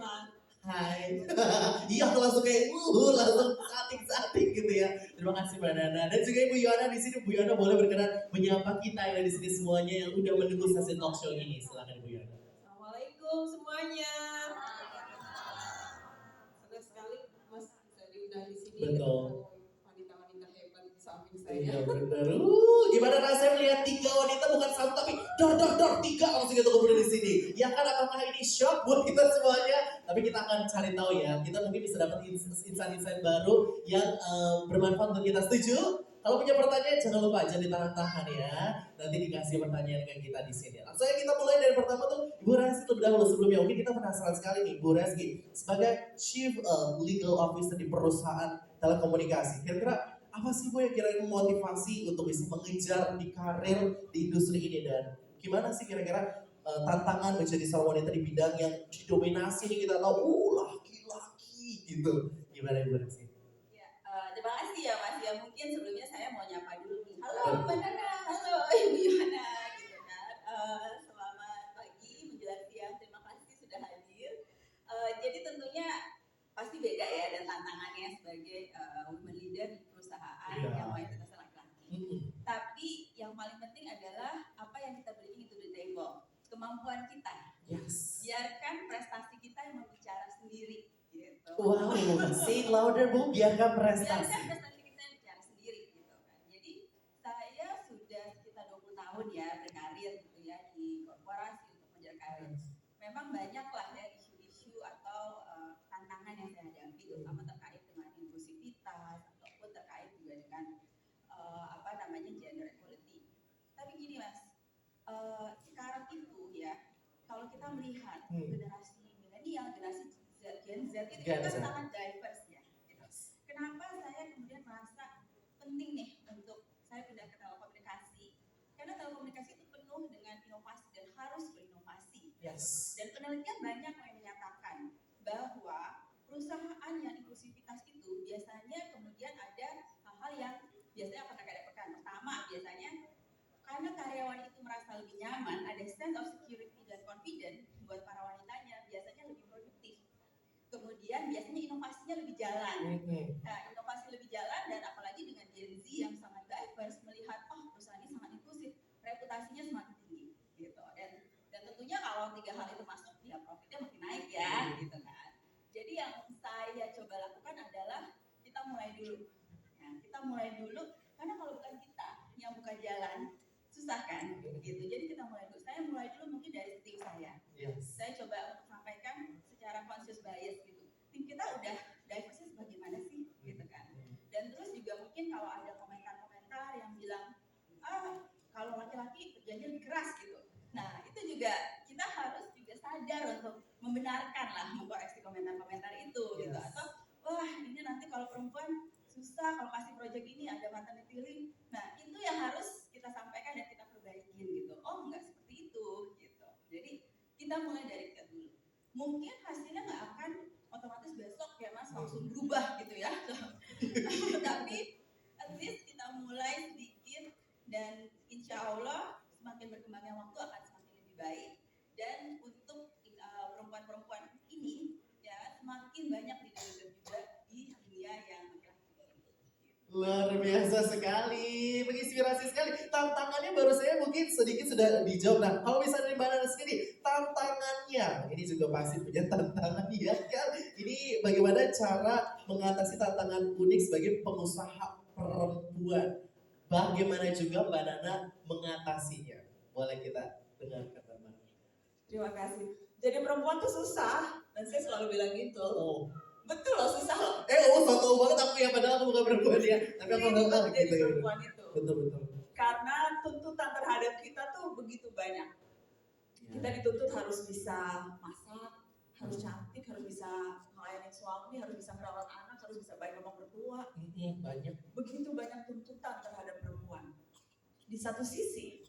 Mas. Hai. Iya langsung kayak langsung sating gitu ya. Terima kasih Mbak Nana dan juga Ibu Yohana di sini. Bu Yohana boleh berkenan menyapa kita yang ada di sini semuanya yang udah menunggu sesi talk show ini. Silakan Ibu Yohana. Assalamualaikum semuanya. Senang sekali Mas bisa diundang di sini. Betul. Wanita-wanita hebat di samping saya. Iya benar. Gimana rasanya melihat 3 wanita bukan satu tapi dor 3 langsung gitu kumpul di sini. Ya kan apakah ini shock buat kita semuanya? Tapi kita akan cari tahu ya. Kita mungkin bisa dapat insight-insight baru yang bermanfaat untuk kita. Setuju? Kalau punya pertanyaan jangan lupa jangan ditahan-tahan ya. Nanti dikasih pertanyaan ke kita di sini. Langsung aja kita mulai dari pertama tuh Ibu Reski terlebih dahulu sebelumnya. Mungkin kita penasaran sekali nih Ibu Reski sebagai Chief Legal Officer di perusahaan telekomunikasi. Kira-kira apa sih Bu yang kira-kira memotivasi untuk bisa mengejar di karir di industri ini dan gimana sih kira-kira tantangan menjadi seorang wanita di bidang yang didominasi nih kita tahu laki-laki gitu. Gimana Ibu Reski? Terima kasih ya Mas. Ya mungkin sebelumnya saya mau nyapa dulu nih. Halo Mbak Nana, halo Ibu Yohana gitu kan. Selamat pagi menjelang siang. Terima kasih sudah hadir. Jadi tentunya pasti beda ya dan tantangannya sebagai women leader di perusahaan yang mayoritas laki-laki. Tapi yang paling penting adalah apa yang kita bring into the table. Kemampuan kita. Yes. Biarkan prestasi kita yang berbicara sendiri. Gitu. Wow, say it louder Bu, biarkan prestasi. Biarkan prestasi kita bicara sendiri gitu kan. Jadi saya sudah sekitar 20 tahun ya berkarir gitu ya di korporasi untuk mengejar karir. Memang banyak lah ya isu-isu atau tantangan yang saya hadapi terutama terkait dengan inklusivitas ataupun terkait juga dengan gender equality. Tapi gini Mas, sekarang itu ya kalau kita melihat generasi milenial, generasi Gen Z itu kan sangat diverse ya. Kenapa saya kemudian merasa penting nih untuk saya pindah ke telekomunikasi? Karena telekomunikasi itu penuh dengan inovasi dan harus berinovasi. Yes. Dan penelitian banyak yang menyatakan bahwa perusahaan yang inklusivitas itu biasanya kemudian ada hal-hal yang biasanya akan rekan-rekan. Pertama biasanya karena karyawan itu merasa lebih nyaman, ada sense of security dan confidence buat para wanitanya biasanya lebih produktif. Kemudian biasanya inovasinya lebih jalan. Nah, inovasi lebih jalan dan apalagi dengan Gen Z yang sangat diverse melihat perusahaan ini sangat inklusif, reputasinya semakin tinggi gitu. Dan tentunya kalau 3 hal itu masuk ya profitnya makin naik ya gitu kan. Jadi yang saya coba lakukan adalah kita mulai dulu. Nah, kita mulai dulu karena kalau bukan kita yang buka jalan susah kan gitu. Jadi kita mulai dulu. Saya mulai dulu mungkin dari tim saya. Yes. Saya coba untuk sampaikan secara conscious bias gitu. Tim kita udah diverse bagaimana sih gitu kan. Dan terus juga mungkin kalau ada komentar-komentar yang bilang kalau laki-laki kerjanya lebih keras gitu. Nah itu juga kita harus juga sadar untuk membenarkan lah mengkoreksi komentar-komentar itu gitu. Atau wah ini nanti kalau perempuan susah kalau kasih proyek ini ada maternity leave. Nah itu yang harus kita sampaikan dan kita perbaikin gitu. Oh enggak seperti itu gitu. Jadi kita mulai dari kita dulu. Mungkin hasilnya nggak akan otomatis besok ya Mas langsung berubah gitu ya. Tapi at least kita mulai sedikit dan insya Allah semakin berkembangnya waktu akan semakin lebih baik. Dan untuk perempuan-perempuan ini ya semakin banyak leader juga di dunia yang Luar biasa sekali, menginspirasi sekali. Tantangannya baru saya mungkin sedikit sudah dijawab. Nah, kalau misalnya di Mbak sendiri, tantangannya, ini juga pasti punya tantangan ya kan? Ini bagaimana cara mengatasi tantangan unik sebagai pengusaha perempuan? Bagaimana juga Mbak Nana mengatasinya? Boleh kita dengarkan Mbak Nana. Terima kasih. Jadi perempuan tuh susah dan saya selalu bilang gitu. Betul loh, susah loh. So tau banget aku ya, padahal aku bukan perempuan ya. Tapi aku nggak tahu jadi perempuan itu. Betul. Karena tuntutan terhadap kita tuh begitu banyak. Kita dituntut harus bisa masak, harus cantik, harus bisa melayani suami, harus bisa merawat anak, harus bisa baik sama mertua. Banyak. Begitu banyak tuntutan terhadap perempuan. Di satu sisi,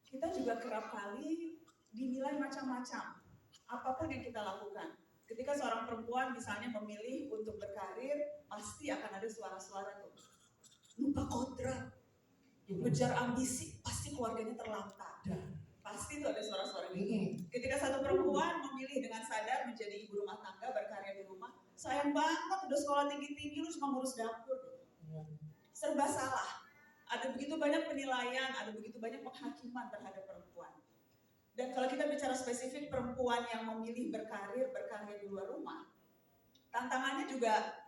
kita juga kerap kali dinilai macam-macam. Apapun yang kita lakukan. Ketika seorang perempuan misalnya memilih untuk berkarir, pasti akan ada suara-suara tuh. Lupa kodrat, ngejar ambisi, pasti keluarganya terlantar. Pasti itu ada suara-suara gitu. Ketika satu perempuan memilih memilih dengan sadar menjadi ibu rumah tangga, berkarya di rumah, sayang banget udah sekolah tinggi-tinggi lu cuma ngurus dapur. Serba salah. Ada begitu banyak penilaian, ada begitu banyak penghakiman terhadap perempuan. Dan kalau kita bicara spesifik perempuan yang memilih berkarya di luar rumah, tantangannya juga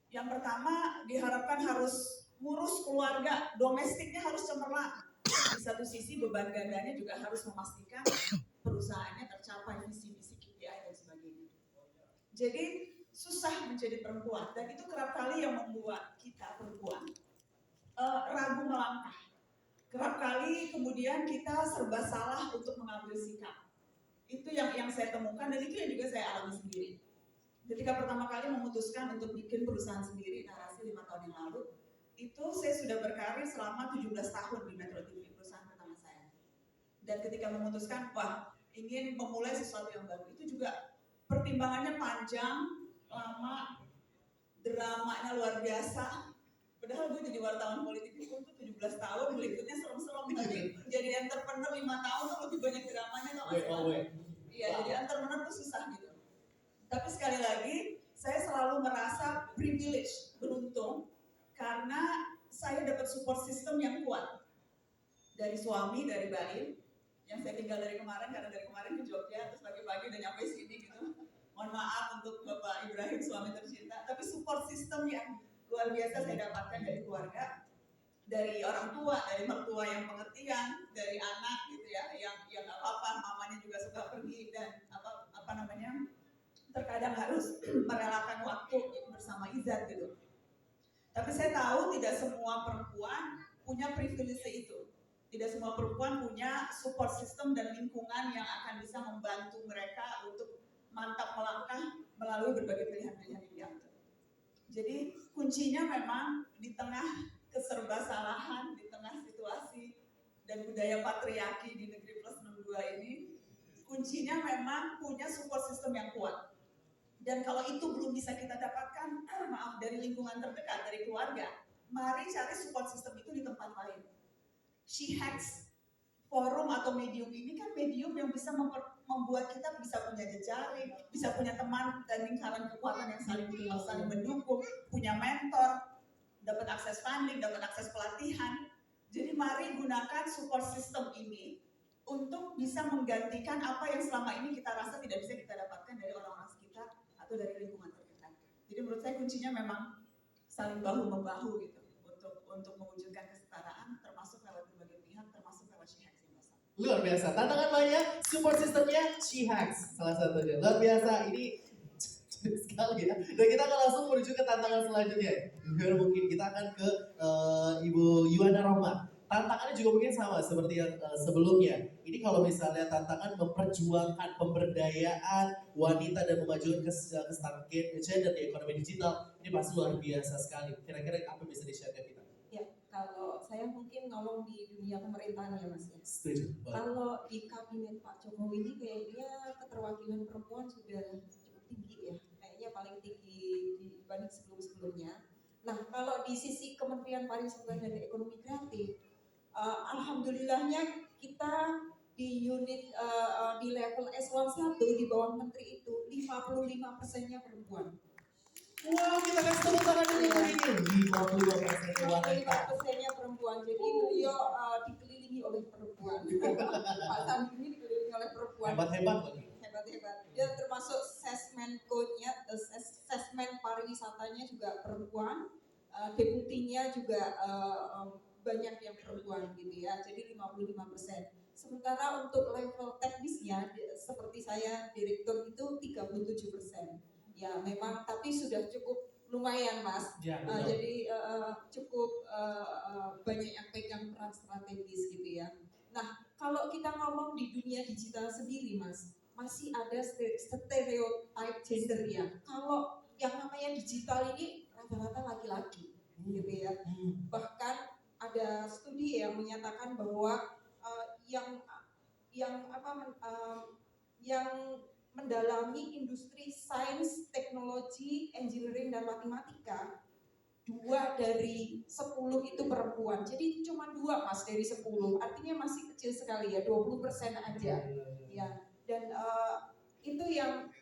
yang pertama diharapkan harus ngurus keluarga, domestiknya harus cemerlang. Di satu sisi beban gandanya juga harus memastikan perusahaannya tercapai visi-visi KPI dan sebagainya. Jadi susah menjadi perempuan dan itu kerap kali yang membuat kita perempuan ragu melangkah. Kerap kali kemudian kita serba salah untuk mengambil sikap. Itu yang saya temukan dan itu yang juga saya alami sendiri. Ketika pertama kali memutuskan untuk bikin perusahaan sendiri, Narasi 5 tahun yang lalu, itu saya sudah berkarir selama 17 tahun di Metro TV, perusahaan pertama saya. Dan ketika memutuskan, wah ingin memulai sesuatu yang baru, itu juga pertimbangannya panjang, lama, dramanya luar biasa. Padahal gue jadi wartawan politik itu 17 tahun, berikutnya serem-serem, tapi jadi entrepreneur 5 tahun tuh lebih banyak dramanya tau gak sih? Iya, jadi entrepreneur tuh susah gitu. Tapi sekali lagi, saya selalu merasa privilege, beruntung, karena saya dapat support system yang kuat. Dari suami, dari Baim, yang saya tinggal dari kemarin, karena dari kemarin ke Jogja, terus pagi-pagi udah nyampe sini gitu. Mohon maaf untuk Bapak Ibrahim, suami tercinta, tapi support system yang luar biasa saya dapatkan dari keluarga, dari orang tua, dari mertua yang pengertian, dari anak gitu ya, yang apa-apa, mamanya juga suka pergi dan terkadang harus merelakan waktu bersama Izat gitu. Tapi saya tahu tidak semua perempuan punya privilege itu. Tidak semua perempuan punya support system dan lingkungan yang akan bisa membantu mereka untuk mantap melangkah melalui berbagai pilihan-pilihan yang diambil. Jadi kuncinya memang di tengah keserba-salahan, di tengah situasi dan budaya patriarki di negeri plus 62 ini, kuncinya memang punya support system yang kuat. Dan kalau itu belum bisa kita dapatkan, dari lingkungan terdekat, dari keluarga, mari cari support system itu di tempat lain. She Hacks forum atau medium ini kan medium yang bisa membuat kita bisa punya jejaring, bisa punya teman dan lingkaran kekuatan yang saling mendukung, punya mentor, dapat akses funding, dapat akses pelatihan. Jadi mari gunakan support system ini untuk bisa menggantikan apa yang selama ini kita rasa tidak bisa kita dapatkan dari orang-orang sekitar atau dari lingkungan terdekat. Jadi menurut saya kuncinya memang saling bahu-membahu gitu untuk mewujudkan kesetaraan, termasuk lewat berbagai pihak, termasuk lewat She Hacks yang besar. Luar biasa, tantangan banyak, support systemnya She Hacks salah satunya. Luar biasa, ini sekali ya. Dan kita akan langsung menuju ke tantangan selanjutnya. Biar mungkin kita akan ke Ibu Yuwana Rohma. Tantangannya juga mungkin sama seperti yang sebelumnya. Ini kalau misalnya tantangan memperjuangkan pemberdayaan wanita dan memajukan kesetaraan gender di ekonomi digital, ini pasti luar biasa sekali. Kira-kira apa bisa di-share ke kita? Ya, kalau saya mungkin ngomong di dunia pemerintahan ya Mas ya. Setuju. Kalau di kabinet Pak Jokowi ini kayaknya keterwakilan perempuan sudah cukup tinggi ya. Kayaknya paling tinggi dibanding sebelum-sebelumnya. Nah, kalau di sisi Kementerian Pariwisata dan Ekonomi Kreatif, alhamdulillahnya kita di unit di level eselon 1 di bawah menteri itu 55%-nya perempuan. Wow, kita kasih tepuk tangan dulu untuk ini. 55% wanita. 55%-nya perempuan. Jadi beliau dikelilingi oleh perempuan. Pak Sandi ini dikelilingi oleh perempuan. Hebat-hebat lagi. Hebat-hebat. Dia termasuk assessment code-nya, assessment pariwisatanya juga perempuan. Deputinya juga banyak yang perempuan gitu ya, jadi 55%. Sementara untuk level teknisnya, seperti saya direktur itu 37%. Ya memang, tapi sudah cukup lumayan Mas. Ya, jadi cukup banyak yang pegang peran strategis gitu ya. Nah kalau kita ngomong di dunia digital sendiri Mas, masih ada stereotype gender ya. Kalau yang namanya digital ini rata-rata laki-laki gitu ya. Bahkan ada studi yang menyatakan bahwa yang mendalami industri sains, teknologi, engineering dan matematika 2 dari 10 itu perempuan. Jadi cuma 2 Mas dari 10. Artinya masih kecil sekali ya, 20% aja. Ya. Dan itu yang